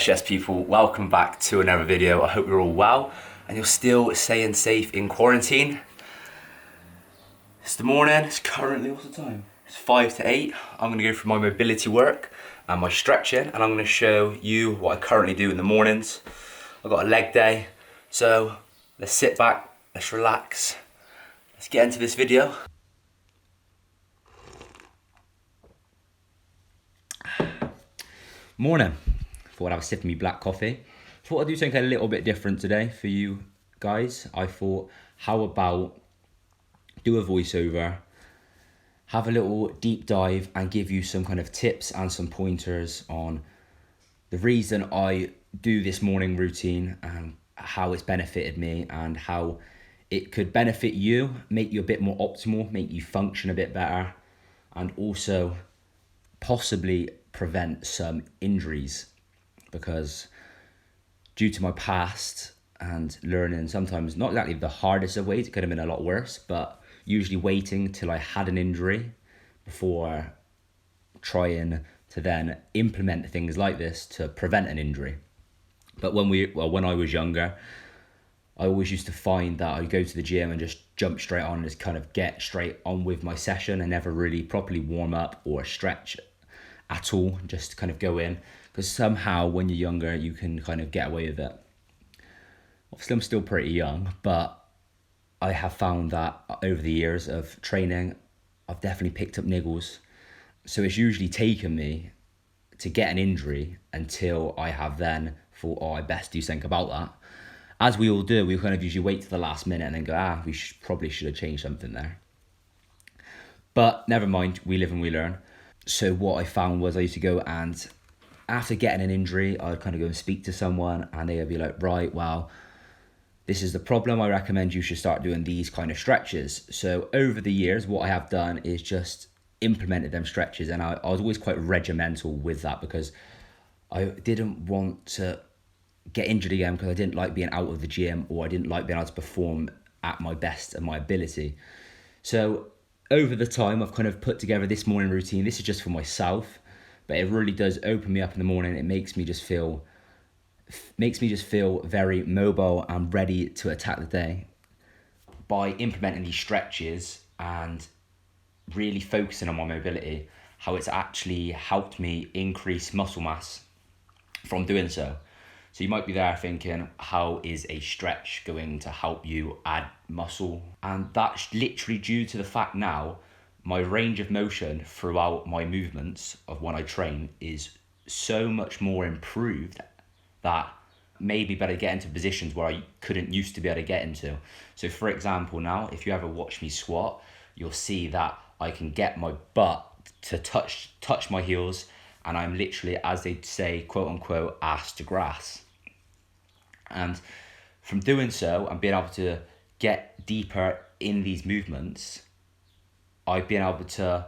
Yes people, welcome back to another video. I hope you're all well and you're still staying safe in quarantine. It's the morning, it's currently, what's the time? It's 5 to 8. I'm gonna go through my mobility work and my stretching, and I'm gonna show you what I currently do in the mornings. I've got a leg day, so let's sit back, let's relax, let's get into this video. Morning. Thought I'd have a sip of me black coffee. Thought I'd do something a little bit different today for you guys. I thought, how about do a voiceover, have a little deep dive and give you some kind of tips and some pointers on the reason I do this morning routine and how it's benefited me and how it could benefit you, make you a bit more optimal, make you function a bit better, and also possibly prevent some injuries. Because due to my past and learning sometimes not exactly the hardest of ways, it could have been a lot worse, but usually waiting till I had an injury before trying to then implement things like this to prevent an injury. But when I was younger, I always used to find that I'd go to the gym and just jump straight on and just kind of get straight on with my session and never really properly warm up or stretch at all, just kind of go in. Because somehow when you're younger, you can kind of get away with it. Obviously, I'm still pretty young, but I have found that over the years of training, I've definitely picked up niggles. So it's usually taken me to get an injury until I have then thought, oh, I best do something about that. As we all do, we kind of usually wait to the last minute and then go, probably should have changed something there. But never mind, we live and we learn. So what I found was I used to go and after getting an injury, I'd kind of go and speak to someone and they'd be like, right, well, this is the problem. I recommend you should start doing these kind of stretches. So over the years, what I have done is just implemented them stretches. And I was always quite regimental with that because I didn't want to get injured again because I didn't like being out of the gym or I didn't like being able to perform at my best and my ability. So over the time, I've kind of put together this morning routine. This is just for myself, but it really does open me up in the morning. It makes me just feel very mobile and ready to attack the day by implementing these stretches and really focusing on my mobility, how it's actually helped me increase muscle mass from doing so. So you might be there thinking, how is a stretch going to help you add muscle? And that's literally due to the fact now my range of motion throughout my movements of when I train is so much more improved that maybe better get into positions where I couldn't used to be able to get into. So for example, now, if you ever watch me squat, you'll see that I can get my butt to touch my heels and I'm literally, as they say, quote unquote, ass to grass. And from doing so and being able to get deeper in these movements, I've been able to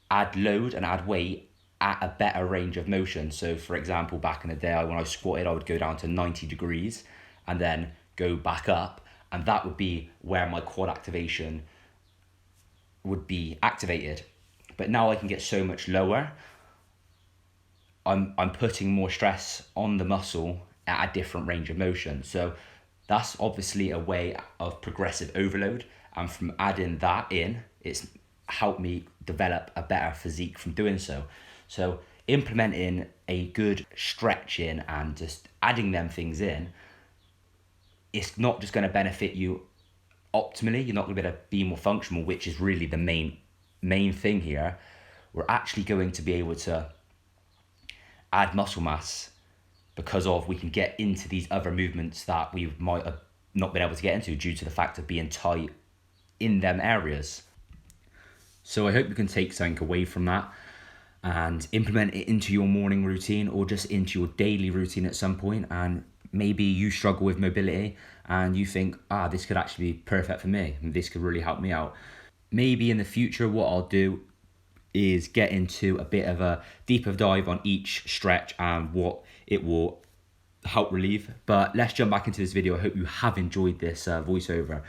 add load and add weight at a better range of motion. So for example, back in the day when I squatted, I would go down to 90 degrees and then go back up, and that would be where my quad activation would be activated. But now I can get so much lower. I'm putting more stress on the muscle at a different range of motion. So that's obviously a way of progressive overload, and from adding that in, it's helped me develop a better physique from doing so. So implementing a good stretching and just adding them things in, it's not just going to benefit you optimally, you're not going to be able to be more functional, which is really the main thing here. We're actually going to be able to add muscle mass because we can get into these other movements that we might have not been able to get into due to the fact of being tight in them areas. So I hope you can take something away from that and implement it into your morning routine or just into your daily routine at some point. And maybe you struggle with mobility and you think, this could actually be perfect for me and this could really help me out. Maybe in the future, what I'll do is get into a bit of a deeper dive on each stretch and what it will help relieve. But let's jump back into this video. I hope you have enjoyed this voiceover.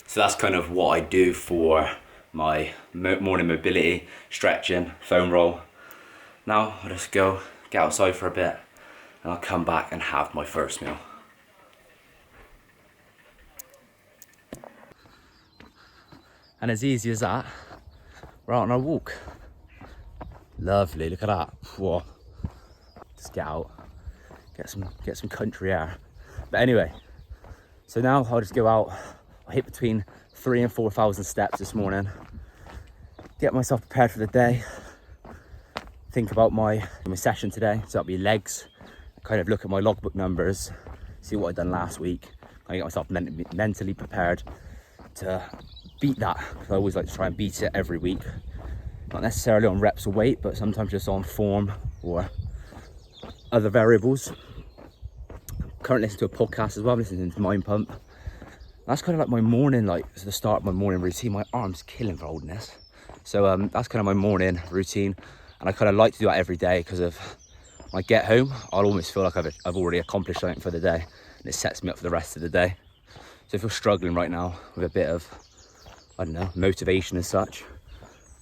So that's kind of what I do for my morning mobility, stretching, foam roll. Now I'll just go get outside for a bit and I'll come back and have my first meal. And as easy as that, we're out on our walk. Lovely, look at that. Whoa. Just get out, get some country air. But anyway, so now I'll just go out. I hit between 3,000 and 4,000 steps this morning. Get myself prepared for the day. Think about my session today. So that'll be legs. Kind of look at my logbook numbers, see what I've done last week. I get myself mentally prepared to beat that. I always like to try and beat it every week. Not necessarily on reps or weight, but sometimes just on form or other variables. Currently listening to a podcast as well. I'm listening to Mind Pump. That's kind of like my morning, like it's the start of my morning routine. My arm's killing for holding this. So that's kind of my morning routine. And I kind of like to do that every day because of when I get home, I'll almost feel like I've already accomplished something for the day. And it sets me up for the rest of the day. So if you're struggling right now with a bit of, I don't know, motivation as such,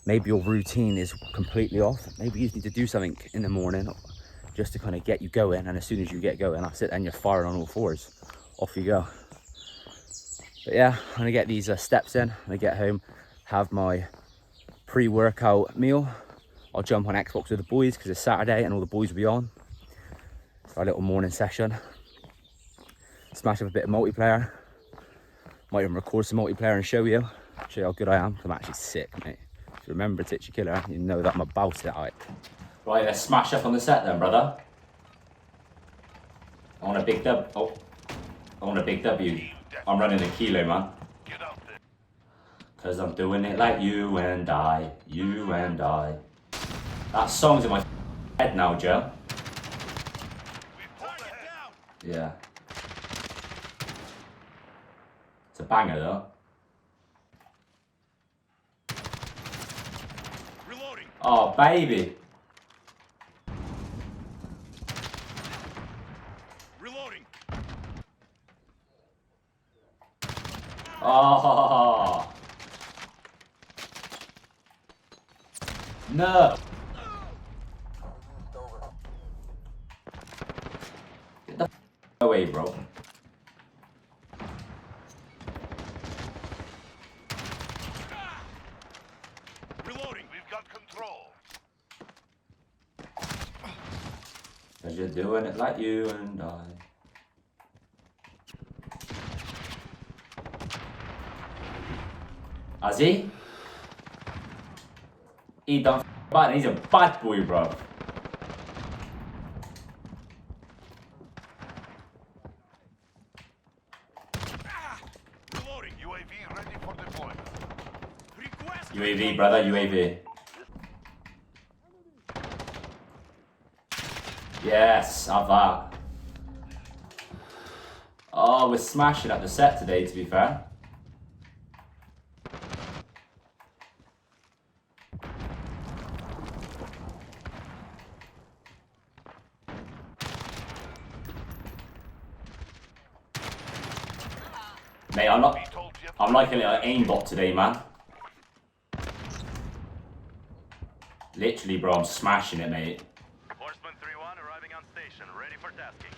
maybe your routine is completely off. Maybe you just need to do something in the morning just to kind of get you going. And as soon as you get going, that's it, then you're firing on all fours. Off you go. But yeah, I'm gonna get these steps in. I'm gonna get home, have my pre-workout meal. I'll jump on Xbox with the boys because it's Saturday and all the boys will be on. So our little morning session. Smash up a bit of multiplayer. Might even record some multiplayer and show you how good I am. I'm actually sick, mate. If you remember Titchy Killer, you know that I'm about it. Right, let's smash up on the set then, brother. I want a big dub. Oh, I want a big W. I'm running a kilo, man. Cause I'm doing it like you and I, you and I. That song's in my head now, Joe. Yeah. It's a banger though. Reloading. Oh, baby. Reloading. Oh. No. Get the f away, bro. Reloading. We've got control. Cause you're doing it like you and I. Has he? He done bad. He's a bad boy, bro. Reloading. UAV ready for deployment. UAV, brother. UAV. Yes, have that. Oh, we're smashing at the set today, to be fair. Mate, I'm like a little aimbot today, man. Literally, bro, I'm smashing it, mate. Horseman 3-1 arriving on station, ready for tasking.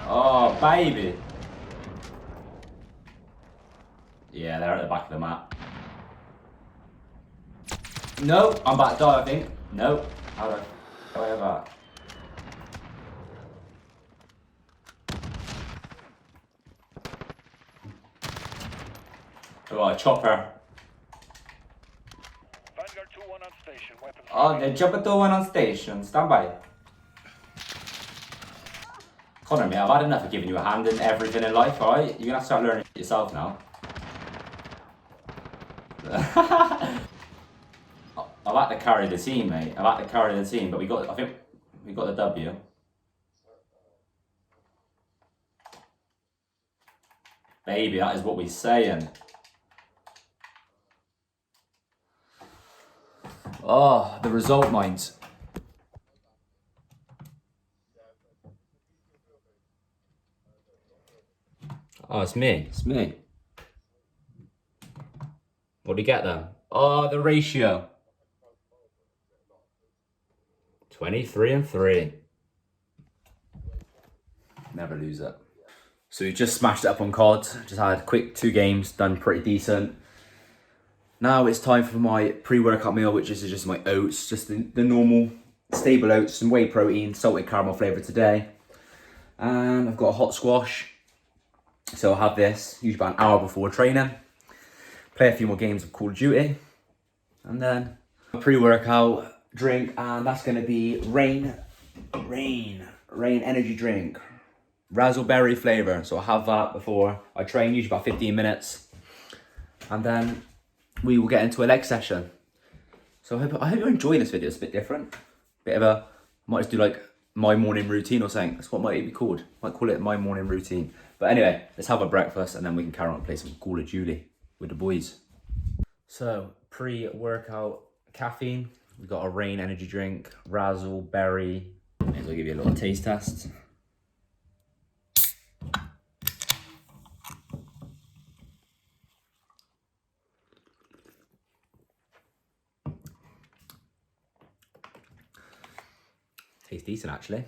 Oh, baby. Yeah, they're at the back of the map. No, I'm about to die, I think. No, how do I have that? I got a chopper. Vanguard 2-1 on station, weapons. Oh, the chopper 2-1 on station. Stand by. Connor, mate, I've had enough of giving you a hand in everything in life, alright? You're gonna have to start learning it yourself now. I've had to carry the team, mate. I've had to carry the team, but I think we got the W. Baby, that is what we're saying. Oh, the result minds. Oh, it's me. It's me. What do you get then? Oh, the ratio. 23-3. Never lose it. So we just smashed it up on COD. Just had quick 2 games, done pretty decent. Now it's time for my pre-workout meal, which is just my oats, just the normal stable oats, some whey protein, salted caramel flavour today. And I've got a hot squash. So I'll have this usually about an hour before training. Play a few more games of Call of Duty. And then a pre-workout drink, and that's gonna be Rain energy drink. Raspberry flavour. So I'll have that before I train, usually about 15 minutes. And then we will get into a leg session. So I hope you're enjoying this video. It's a bit different. Bit of a, might just do like my morning routine or something. That's what might it be called. Might call it my morning routine. But anyway, let's have a breakfast and then we can carry on and play some Call of Duty with the boys. So pre-workout caffeine. We've got a Rain energy drink, raspberry. May as well give you a little taste test. Tastes decent actually.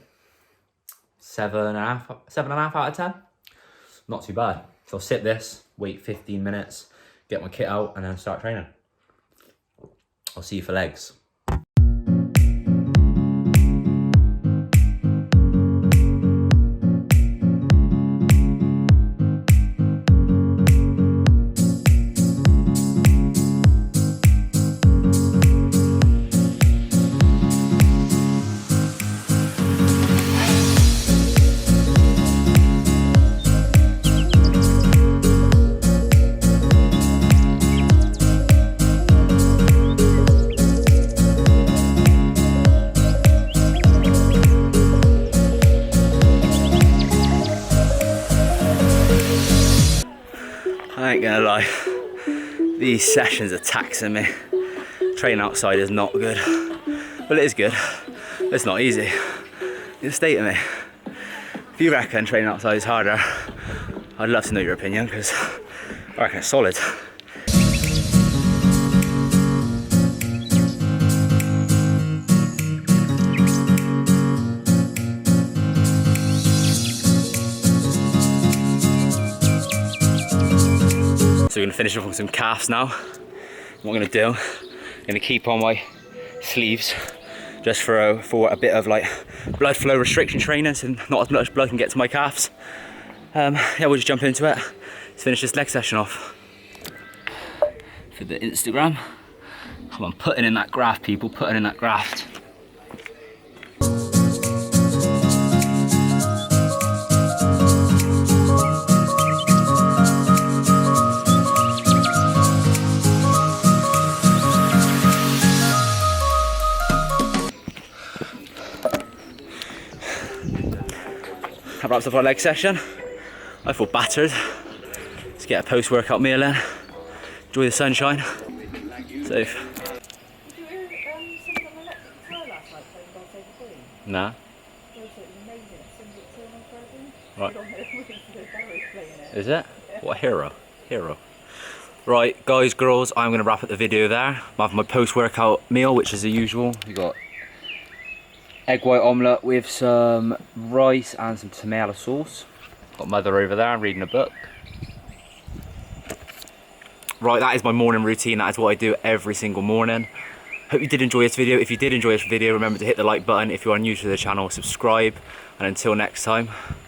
7.5 out of 10. Not too bad. So I'll sip this, wait 15 minutes, get my kit out and then start training. I'll see you for legs. I ain't gonna lie, these sessions are taxing me. Training outside is not good. Well, it is good, but it's not easy. It's a state of me. If you reckon training outside is harder, I'd love to know your opinion, because I reckon it's solid. So we're gonna finish off with some calves now. What I'm gonna do, I'm gonna keep on my sleeves just for a bit of like blood flow restriction training, so not as much blood can get to my calves. Yeah, we'll just jump into it. Let's finish this leg session off. For the Instagram. Come on, putting in that graft, people, putting in that graft. That wraps up our leg session. I feel battered. Let's get a post-workout meal in. Enjoy the sunshine. Safe. Nah. Right. Is it? What a hero. Hero. Right, guys, girls, I'm going to wrap up the video there. I have my post-workout meal, which is the usual. We got egg white omelette with some rice and some tomato sauce. Got mother over there reading a book. Right, that is my morning routine. That is what I do every single morning. Hope you did enjoy this video. If you did enjoy this video, remember to hit the like button. If you are new to the channel, subscribe. And until next time,